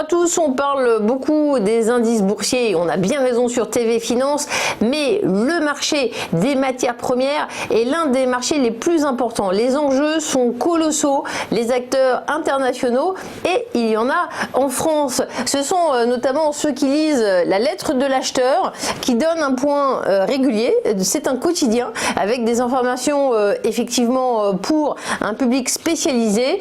tous, on parle beaucoup des indices boursiers, on a bien raison sur TV Finance, mais le marché des matières premières est l'un des marchés les plus importants. Les enjeux sont colossaux, les acteurs internationaux, et il y en a en France. Ce sont notamment ceux qui lisent la lettre de l'acheteur, qui donne un point régulier. C'est un quotidien avec des informations effectivement pour un public spécialisé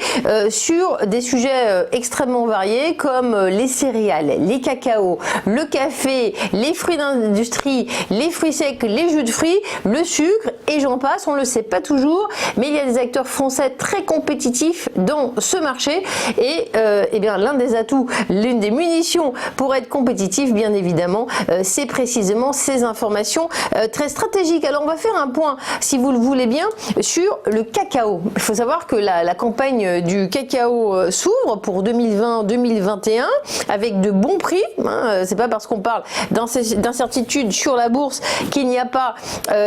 sur des sujets extrêmement variés comme les céréales, les cacao, le café, les fruits d'industrie, les fruits secs, les jus de fruits, le sucre et j'en passe. On ne le sait pas toujours, mais il y a des acteurs français très compétitifs dans ce marché et eh bien l'un des atouts, l'une des munitions pour être compétitif, bien évidemment, c'est précisément ces informations très stratégiques. Alors on va faire un point, si vous le voulez bien, sur le cacao. Il faut savoir que la campagne du cacao s'ouvre pour 2020-2021 avec de bons prix. C'est pas parce qu'on parle d'incertitude sur la bourse qu'il n'y a pas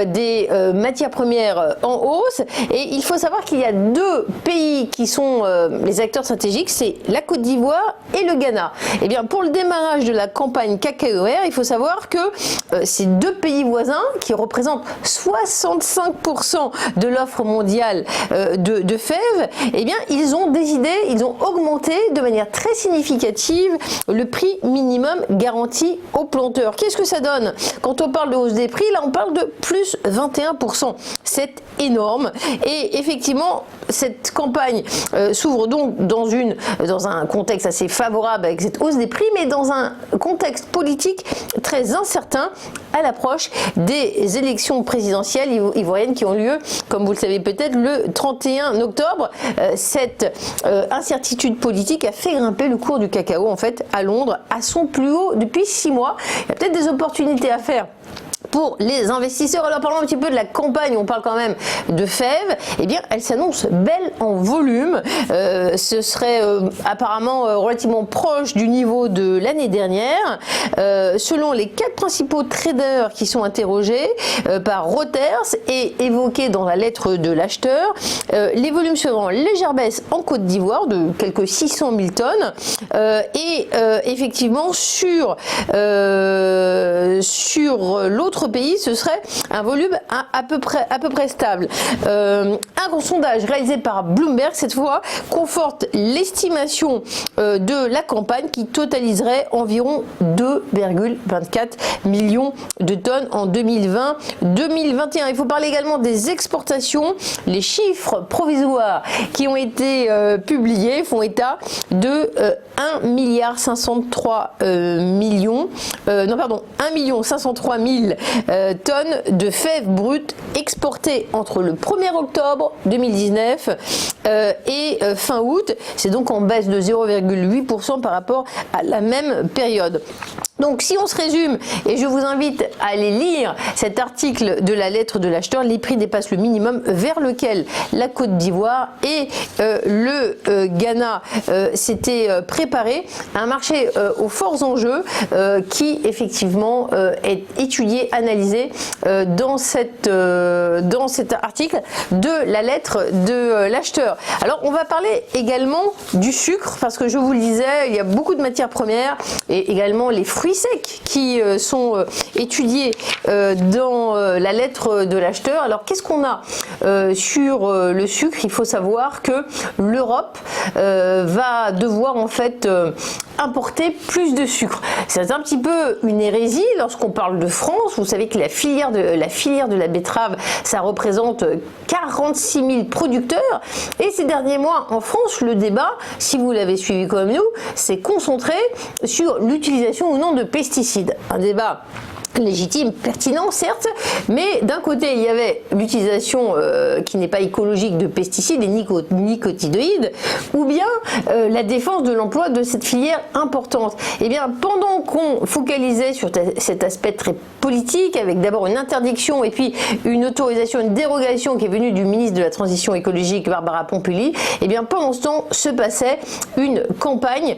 des matières premières en hausse. Et il faut savoir qu'il y a deux pays qui sont les acteurs stratégiques, c'est la Côte d'Ivoire et le Ghana. Et bien pour le démarrage de la campagne cacaoère, il faut savoir que ces deux pays voisins qui représentent 65% de l'offre mondiale de fèves, eh bien ils ont décidé, ils ont augmenté de manière très significative le prix minimum garanti aux planteurs. Qu'est-ce que ça donne? Quand on parle de hausse des prix, là on parle de plus 21%. C'est énorme et effectivement cette campagne s'ouvre donc dans un contexte assez favorable avec cette hausse des prix, mais dans un contexte politique très incertain à l'approche des élections présidentielles ivoiriennes qui ont lieu, comme vous le savez peut-être, le 31 octobre. Cette incertitude politique a fait grimper le cours du cacao en fait à Londres à son plus haut depuis 6 mois. Il y a peut-être des opportunités à faire pour les investisseurs. Alors parlons un petit peu de la campagne, on parle quand même de fèves, eh bien elle s'annonce belle en volume, ce serait apparemment relativement proche du niveau de l'année dernière, selon les 4 principaux traders qui sont interrogés par Reuters et évoqués dans la lettre de l'acheteur, les volumes seront en légère baisse en Côte d'Ivoire de quelques 600 000 tonnes et effectivement sur l'autre pays, ce serait un volume à peu près stable. Un sondage réalisé par Bloomberg cette fois conforte l'estimation de la campagne qui totaliserait environ 2,24 millions de tonnes en 2020-2021. Il faut parler également des exportations. Les chiffres provisoires qui ont été publiés font état de 1,503 millions, 1,503 000 tonnes de fèves brutes exportées entre le 1er octobre 2019 et fin août. C'est donc en baisse de 0,8% par rapport à la même période. Donc si on se résume, et je vous invite à aller lire cet article de la lettre de l'acheteur, les prix dépassent le minimum vers lequel la Côte d'Ivoire et le Ghana s'étaient préparés. Un marché aux forts enjeux qui effectivement est étudié, analysé dans cet article de la lettre de l'acheteur. Alors on va parler également du sucre, parce que je vous le disais, il y a beaucoup de matières premières et également les fruits secs qui sont étudiés dans la lettre de l'acheteur. Alors qu'est-ce qu'on a sur le sucre? Il faut savoir que l'Europe va devoir en fait importer plus de sucre. C'est un petit peu une hérésie lorsqu'on parle de France. Vous savez que la filière de la betterave, ça représente 46 000 producteurs et ces derniers mois en France, le débat, si vous l'avez suivi comme nous, s'est concentré sur l'utilisation ou non de pesticides. Un débat légitime, pertinent certes, mais d'un côté il y avait l'utilisation qui n'est pas écologique de pesticides et nicotinoïdes, ou bien la défense de l'emploi de cette filière importante. Et bien pendant qu'on focalisait sur cet aspect très politique, avec d'abord une interdiction et puis une autorisation, une dérogation qui est venue du ministre de la Transition écologique Barbara Pompili, et bien pendant ce temps se passait une campagne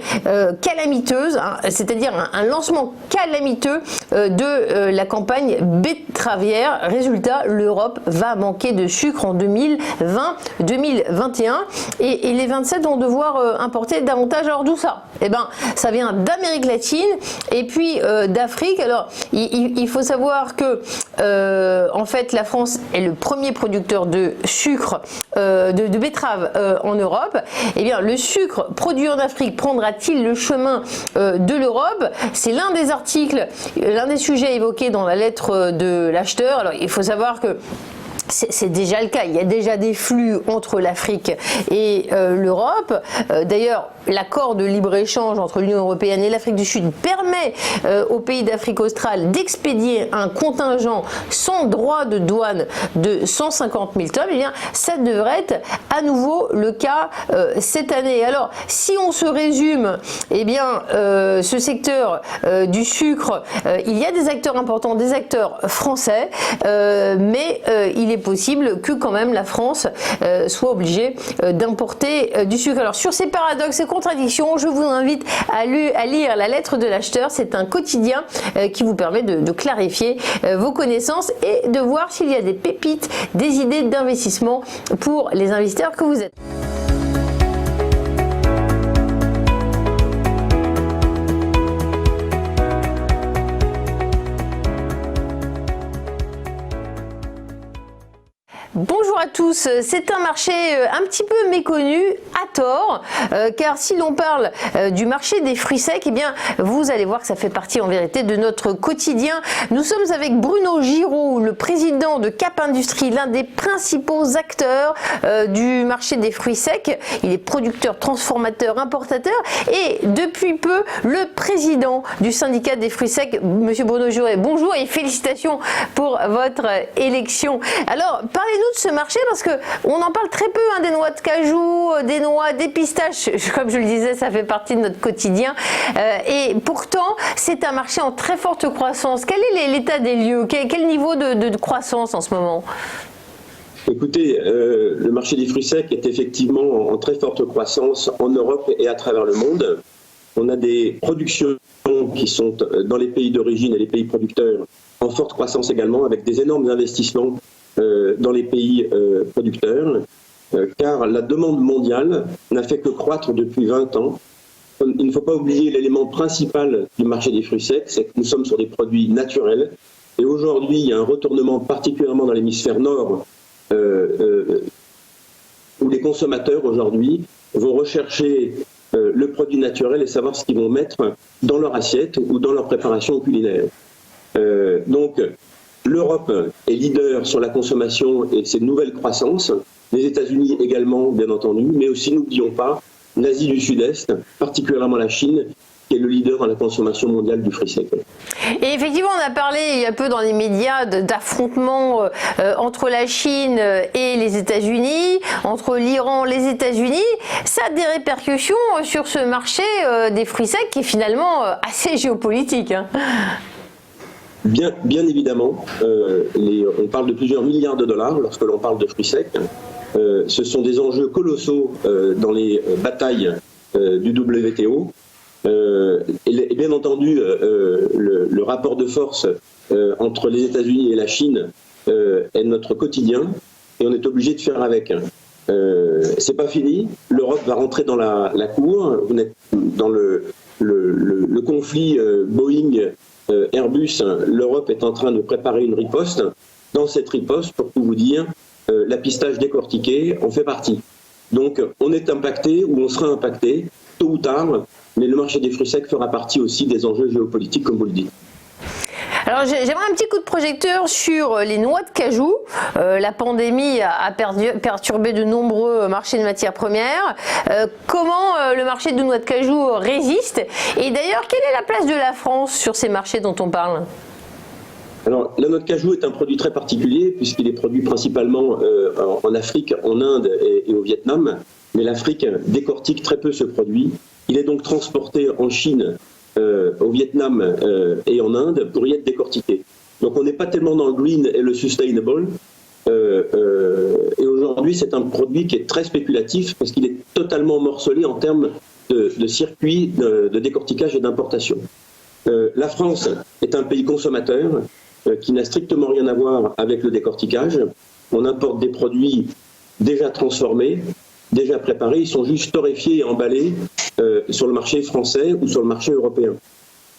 calamiteuse, hein, c'est-à-dire un lancement calamiteux de la campagne betteravière. Résultat, l'Europe va manquer de sucre en 2020-2021 et les 27 vont devoir importer davantage. Alors d'où ça? Eh ben, ça vient d'Amérique latine et puis d'Afrique. Alors, il faut savoir que en fait, la France est le premier producteur de sucre, de betterave en Europe. Eh bien, le sucre produit en Afrique prendra-t-il le chemin de l'Europe? C'est l'un des articles, l'un des sujets évoqués dans la lettre de l'acheteur. Alors, il faut savoir que c'est déjà le cas, il y a déjà des flux entre l'Afrique et l'Europe. D'ailleurs, l'accord de libre-échange entre l'Union européenne et l'Afrique du Sud permet aux pays d'Afrique australe d'expédier un contingent sans droit de douane de 150 000 tonnes. Eh bien, ça devrait être à nouveau le cas cette année. Alors, si on se résume, eh bien, ce secteur du sucre, il y a des acteurs importants, des acteurs français, mais il est possible que quand même la France soit obligée d'importer du sucre. Alors sur ces paradoxes et contradictions, je vous invite à lire la lettre de l'acheteur. C'est un quotidien qui vous permet de clarifier vos connaissances et de voir s'il y a des pépites, des idées d'investissement pour les investisseurs que vous êtes. Bonjour à tous, c'est un marché un petit peu méconnu, à tort, car si l'on parle du marché des fruits secs, eh bien, vous allez voir que ça fait partie en vérité de notre quotidien. Nous sommes avec Bruno Giraud, le président de Cap Industrie, l'un des principaux acteurs du marché des fruits secs. Il est producteur, transformateur, importateur et depuis peu le président du syndicat des fruits secs, monsieur Bruno Giraud. Bonjour et félicitations pour votre élection. Alors, parlez-nous de ce marché parce que on en parle très peu, hein, des noix de cajou, des noix, des pistaches, comme je le disais, ça fait partie de notre quotidien et pourtant c'est un marché en très forte croissance. Quel est l'état des lieux? Quel niveau de croissance en ce moment? Écoutez, le marché des fruits secs est effectivement en très forte croissance en Europe et à travers le monde. On a des productions qui sont dans les pays d'origine et les pays producteurs en forte croissance également, avec des énormes investissements dans les pays producteurs, car la demande mondiale n'a fait que croître depuis 20 ans. Il ne faut pas oublier l'élément principal du marché des fruits secs, c'est que nous sommes sur des produits naturels. Et aujourd'hui, il y a un retournement particulièrement dans l'hémisphère nord, où les consommateurs aujourd'hui vont rechercher le produit naturel et savoir ce qu'ils vont mettre dans leur assiette ou dans leur préparation culinaire. Donc, l'Europe est leader sur la consommation et ses nouvelles croissances, les États-Unis également, bien entendu, mais aussi, n'oublions pas, l'Asie du Sud-Est, particulièrement la Chine, qui est le leader dans la consommation mondiale du fruit sec. Et effectivement, on a parlé il y a peu dans les médias d'affrontements entre la Chine et les États-Unis, entre l'Iran et les États-Unis. Ça a des répercussions sur ce marché des fruits secs qui est finalement assez géopolitique, hein. Bien évidemment, on parle de plusieurs milliards de dollars lorsque l'on parle de fruits secs. Ce sont des enjeux colossaux dans les batailles du WTO. Et bien entendu, le rapport de force entre les États-Unis et la Chine est notre quotidien et on est obligé de faire avec. C'est pas fini, l'Europe va rentrer dans la cour, vous êtes dans le conflit Boeing Airbus, l'Europe est en train de préparer une riposte. Dans cette riposte, pour tout vous dire, la pistache décortiquée en fait partie. Donc on est impacté ou on sera impacté, tôt ou tard, mais le marché des fruits secs fera partie aussi des enjeux géopolitiques, comme vous le dites. Alors j'aimerais un petit coup de projecteur sur les noix de cajou. La pandémie a perturbé de nombreux marchés de matières premières. Comment le marché de noix de cajou résiste? Et d'ailleurs, quelle est la place de la France sur ces marchés dont on parle? Alors, la noix de cajou est un produit très particulier puisqu'il est produit principalement en Afrique, en Inde et au Vietnam. Mais l'Afrique décortique très peu ce produit. Il est donc transporté en Chine, au Vietnam et en Inde pour y être décortiqué. Donc on n'est pas tellement dans le green et le sustainable. Et aujourd'hui, c'est un produit qui est très spéculatif parce qu'il est totalement morcelé en termes de circuits de décortiquage et d'importation. La France est un pays consommateur qui n'a strictement rien à voir avec le décortiquage. On importe des produits déjà transformés, déjà préparés, ils sont juste torréfiés et emballés sur le marché français ou sur le marché européen.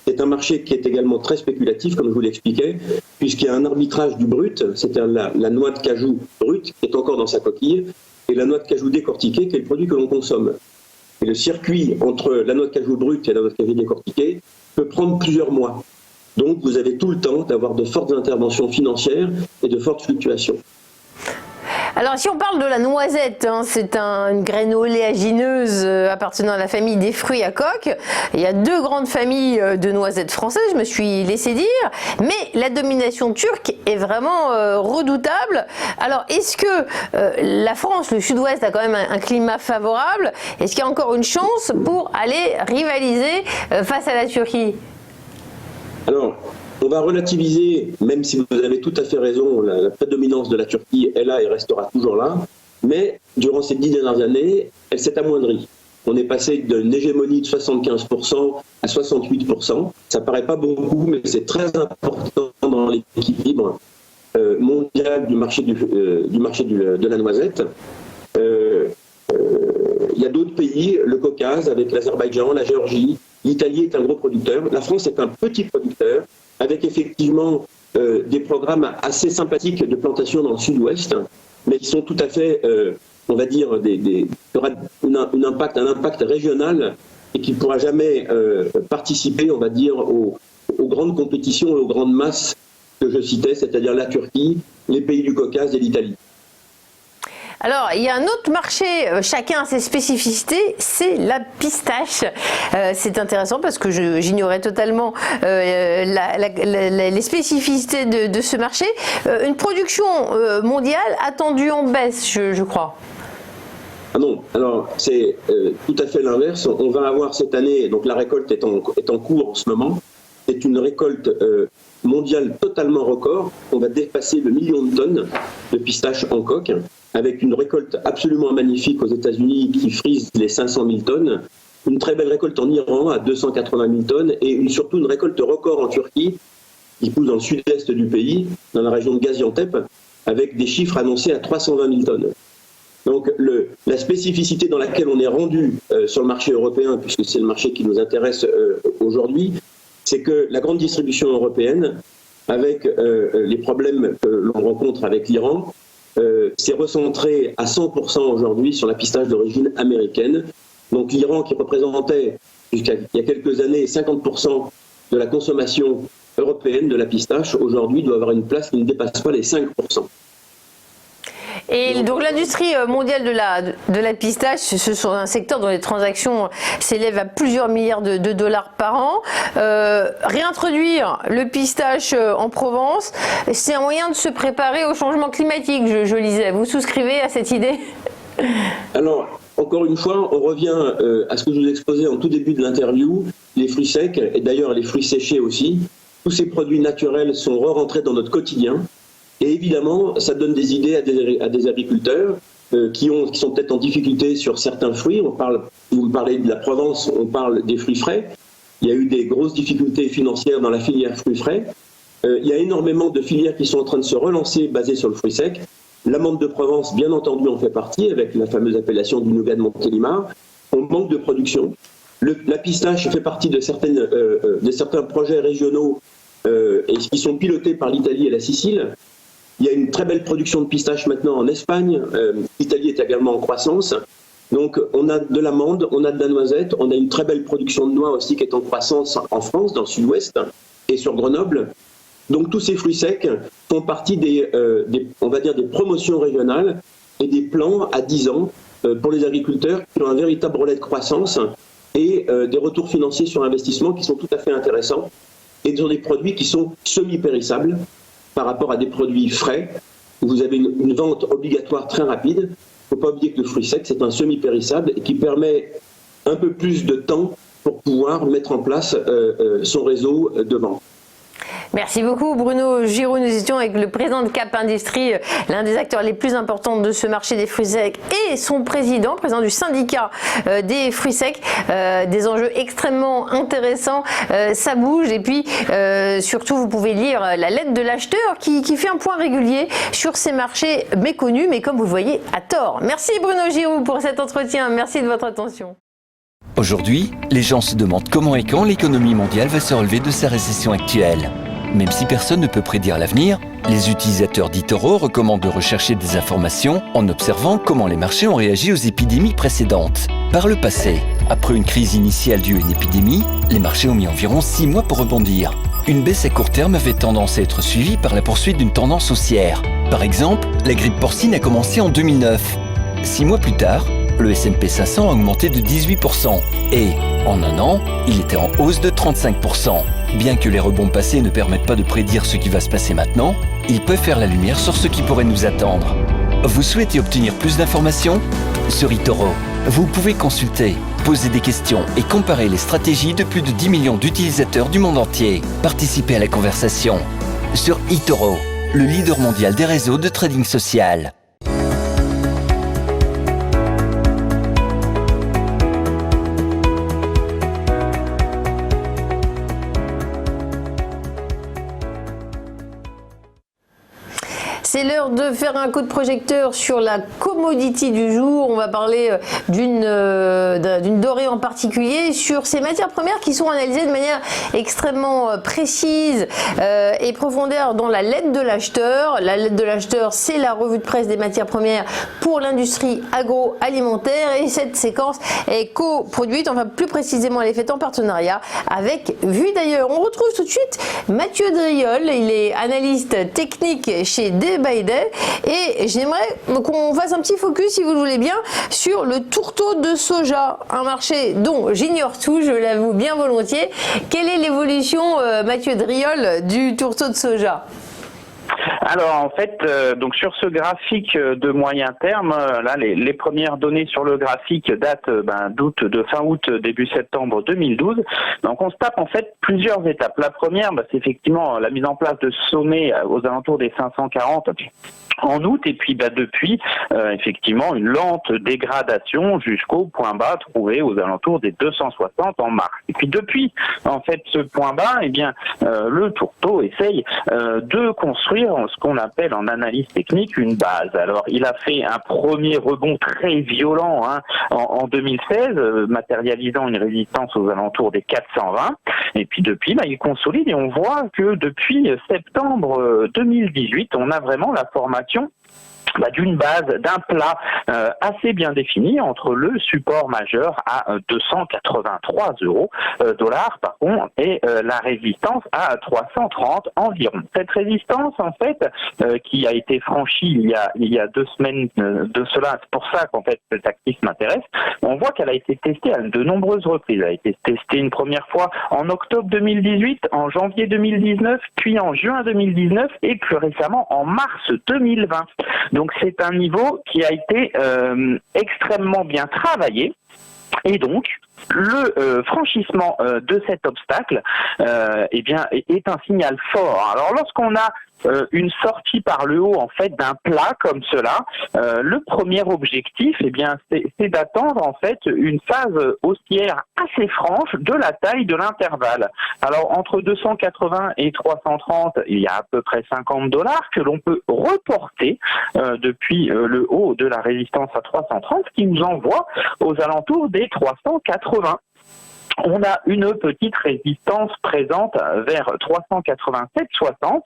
C'est un marché qui est également très spéculatif, comme je vous l'expliquais, puisqu'il y a un arbitrage du brut, c'est-à-dire la noix de cajou brute qui est encore dans sa coquille, et la noix de cajou décortiquée qui est le produit que l'on consomme. Et le circuit entre la noix de cajou brute et la noix de cajou décortiquée peut prendre plusieurs mois. Donc vous avez tout le temps d'avoir de fortes interventions financières et de fortes fluctuations. Alors si on parle de la noisette, c'est une graine oléagineuse appartenant à la famille des fruits à coque. Il y a deux grandes familles de noisettes françaises, je me suis laissé dire, mais la domination turque est vraiment redoutable. Alors est-ce que la France, le sud-ouest, a quand même un climat favorable? Est-ce qu'il y a encore une chance pour aller rivaliser face à la Turquie? Alors, on va relativiser, même si vous avez tout à fait raison, la prédominance de la Turquie est là et restera toujours là, mais durant ces 10 dernières années, elle s'est amoindrie. On est passé d'une hégémonie de 75% à 68%. Ça paraît pas beaucoup, mais c'est très important dans l'équilibre mondial du marché de la noisette. Il y a d'autres pays, le Caucase, avec l'Azerbaïdjan, la Géorgie. L'Italie est un gros producteur. La France est un petit producteur, avec effectivement des programmes assez sympathiques de plantation dans le sud-ouest, mais qui sont tout à fait, on va dire, qui aura un impact régional et qui ne pourra jamais participer, on va dire, aux grandes compétitions et aux grandes masses que je citais, c'est-à-dire la Turquie, les pays du Caucase et l'Italie. Alors, il y a un autre marché, chacun a ses spécificités, c'est la pistache. C'est intéressant parce que j'ignorais totalement les spécificités de ce marché. Une production mondiale attendue en baisse, je crois. Ah non, alors c'est tout à fait l'inverse. On va avoir cette année, donc la récolte est en cours en ce moment, c'est une récolte mondiale totalement record. On va dépasser le 1 million de tonnes de pistaches en coque, avec une récolte absolument magnifique aux États-Unis qui frise les 500 000 tonnes, une très belle récolte en Iran à 280 000 tonnes et surtout une récolte record en Turquie qui pousse dans le sud-est du pays, dans la région de Gaziantep, avec des chiffres annoncés à 320 000 tonnes. Donc la spécificité dans laquelle on est rendu sur le marché européen, puisque c'est le marché qui nous intéresse aujourd'hui, c'est que la grande distribution européenne, avec les problèmes que l'on rencontre avec l'Iran, s'est recentré à 100% aujourd'hui sur la pistache d'origine américaine. Donc l'Iran, qui représentait jusqu'à il y a quelques années 50% de la consommation européenne de la pistache, aujourd'hui doit avoir une place qui ne dépasse pas les 5%. Et donc l'industrie mondiale de la pistache, ce sont un secteur dont les transactions s'élèvent à plusieurs milliards de dollars par an. Réintroduire le pistache en Provence, c'est un moyen de se préparer au changement climatique, je lisais. Vous souscrivez à cette idée? Alors, encore une fois, on revient à ce que je vous exposais en tout début de l'interview, les fruits secs, et d'ailleurs les fruits séchés aussi. Tous ces produits naturels sont re-rentrés dans notre quotidien. Et évidemment, ça donne des idées à des agriculteurs qui sont peut-être en difficulté sur certains fruits. Vous parlez de la Provence, on parle des fruits frais. Il y a eu des grosses difficultés financières dans la filière fruits frais. Il y a énormément de filières qui sont en train de se relancer basées sur le fruit sec. L'amande de Provence, bien entendu, en fait partie, avec la fameuse appellation du nougat de Montélimar. On manque de production. La pistache fait partie de certains projets régionaux et qui sont pilotés par l'Italie et la Sicile. Il y a une très belle production de pistaches maintenant en Espagne. L'Italie est également en croissance. Donc on a de l'amande, on a de la noisette, on a une très belle production de noix aussi qui est en croissance en France, dans le sud-ouest et sur Grenoble. Donc tous ces fruits secs font partie on va dire des promotions régionales et des plans à 10 ans pour les agriculteurs qui ont un véritable relais de croissance et des retours financiers sur investissement qui sont tout à fait intéressants et sur des produits qui sont semi-périssables par rapport à des produits frais, où vous avez une vente obligatoire très rapide. Il ne faut pas oublier que le fruit sec, c'est un semi-périssable et qui permet un peu plus de temps pour pouvoir mettre en place son réseau de vente. Merci beaucoup Bruno Giraud. Nous étions avec le président de Cap Industrie, l'un des acteurs les plus importants de ce marché des fruits secs, et son président du syndicat des fruits secs. Des enjeux extrêmement intéressants, ça bouge, et puis surtout vous pouvez lire la lettre de l'acheteur qui fait un point régulier sur ces marchés méconnus, mais comme vous le voyez, à tort. Merci Bruno Giraud pour cet entretien, merci de votre attention. Aujourd'hui, les gens se demandent comment et quand l'économie mondiale va se relever de sa récession actuelle. Même si personne ne peut prédire l'avenir, les utilisateurs d'eToro recommandent de rechercher des informations en observant comment les marchés ont réagi aux épidémies précédentes. Par le passé, après une crise initiale due à une épidémie, les marchés ont mis environ 6 mois pour rebondir. Une baisse à court terme avait tendance à être suivie par la poursuite d'une tendance haussière. Par exemple, la grippe porcine a commencé en 2009. 6 mois plus tard, le S&P 500 a augmenté de 18% et, en un an, il était en hausse de 35%. Bien que les rebonds passés ne permettent pas de prédire ce qui va se passer maintenant, ils peuvent faire la lumière sur ce qui pourrait nous attendre. Vous souhaitez obtenir plus d'informations ? Sur eToro, vous pouvez consulter, poser des questions et comparer les stratégies de plus de 10 millions d'utilisateurs du monde entier. Participez à la conversation. Sur eToro, le leader mondial des réseaux de trading social. C'est l'heure de faire un coup de projecteur sur la commodity du jour. On va parler d'une dorée en particulier, sur ces matières premières qui sont analysées de manière extrêmement précise et profondeur dans la lettre de l'acheteur. La lettre de l'acheteur, c'est la revue de presse des matières premières pour l'industrie agroalimentaire, et cette séquence est coproduite, enfin plus précisément elle est faite en partenariat avec Vue d'ailleurs. On retrouve tout de suite Mathieu Driol, il est analyste technique chez Day by Day, et j'aimerais qu'on fasse un petit focus, si vous le voulez bien, sur le tourteau de soja, un marché dont j'ignore tout, je l'avoue bien volontiers. Quelle est l'évolution, Mathieu Driol, du tourteau de soja ? Alors en fait, donc sur ce graphique de moyen terme, là les premières données sur le graphique datent de fin août, début septembre 2012. Donc on se tape en fait plusieurs étapes. La première, c'est effectivement la mise en place de sommets aux alentours des 540 en août, et puis depuis effectivement une lente dégradation jusqu'au point bas trouvé aux alentours des 260 en mars. Et puis depuis en fait ce point bas, le tourteau essaye de construire ce qu'on appelle en analyse technique une base. Alors il a fait un premier rebond très violent en 2016, matérialisant une résistance aux alentours des 420, et puis depuis il consolide, et on voit que depuis septembre 2018 on a vraiment la formation d'une base, d'un plat assez bien défini entre le support majeur à 283 dollars par contre, et la résistance à 330 environ. Cette résistance en fait qui a été franchie il y a 2 semaines de cela, c'est pour ça qu'en fait cet actif m'intéresse. On voit qu'elle a été testée à de nombreuses reprises. Elle a été testée une première fois en octobre 2018, en janvier 2019, puis en juin 2019 et plus récemment en mars 2020. Donc c'est un niveau qui a été extrêmement bien travaillé, et donc le franchissement de cet obstacle est un signal fort. Alors lorsqu'on a une sortie par le haut en fait d'un plat comme cela, le premier objectif c'est d'attendre en fait une phase haussière assez franche de la taille de l'intervalle. Alors entre 280 et 330, il y a à peu près 50 dollars que l'on peut reporter depuis le haut de la résistance à 330, qui nous envoie aux alentours des 380. On a une petite résistance présente vers 387,60.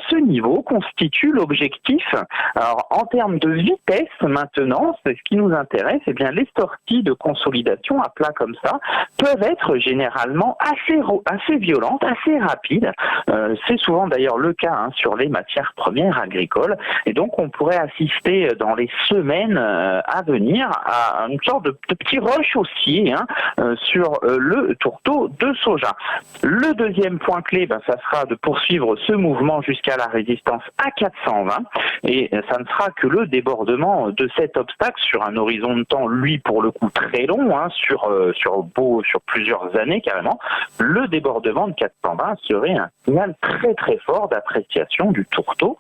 Ce niveau constitue l'objectif. Alors, en termes de vitesse, maintenant, c'est ce qui nous intéresse. Les sorties de consolidation à plat comme ça peuvent être généralement assez violentes, assez rapides. C'est souvent d'ailleurs le cas sur les matières premières agricoles. Et donc, on pourrait assister dans les semaines à venir à une sorte de petit rush haussier sur le tourteau de soja. Le deuxième point clé, ça sera de poursuivre ce mouvement jusqu'à la résistance à 420 et ça ne sera que le débordement de cet obstacle sur un horizon de temps, lui pour le coup très long, sur plusieurs années carrément. Le débordement de 420 serait un signal très très fort d'appréciation du tourteau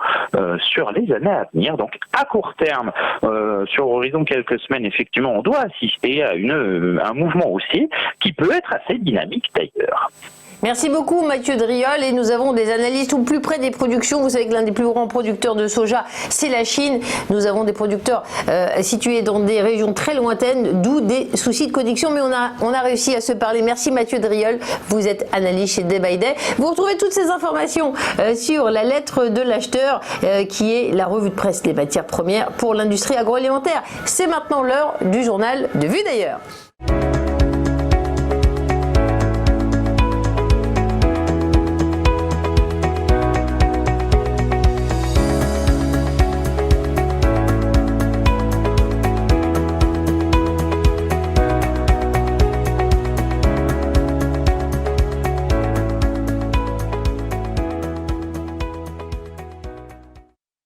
sur les années à venir. Donc à court terme, sur horizon quelques semaines, effectivement, on doit assister à un mouvement haussier qui peut être assez dynamique d'ailleurs. Merci beaucoup Mathieu Driol, et nous avons des analystes au plus près des productions. Vous savez que l'un des plus grands producteurs de soja, c'est la Chine. Nous avons des producteurs situés dans des régions très lointaines, d'où des soucis de connexion, mais on a réussi à se parler. Merci Mathieu Driol, vous êtes analyste chez Day by Day. Vous retrouvez toutes ces informations sur la lettre de l'acheteur, qui est la revue de presse des matières premières pour l'industrie agroalimentaire. C'est maintenant l'heure du journal de Vue d'ailleurs.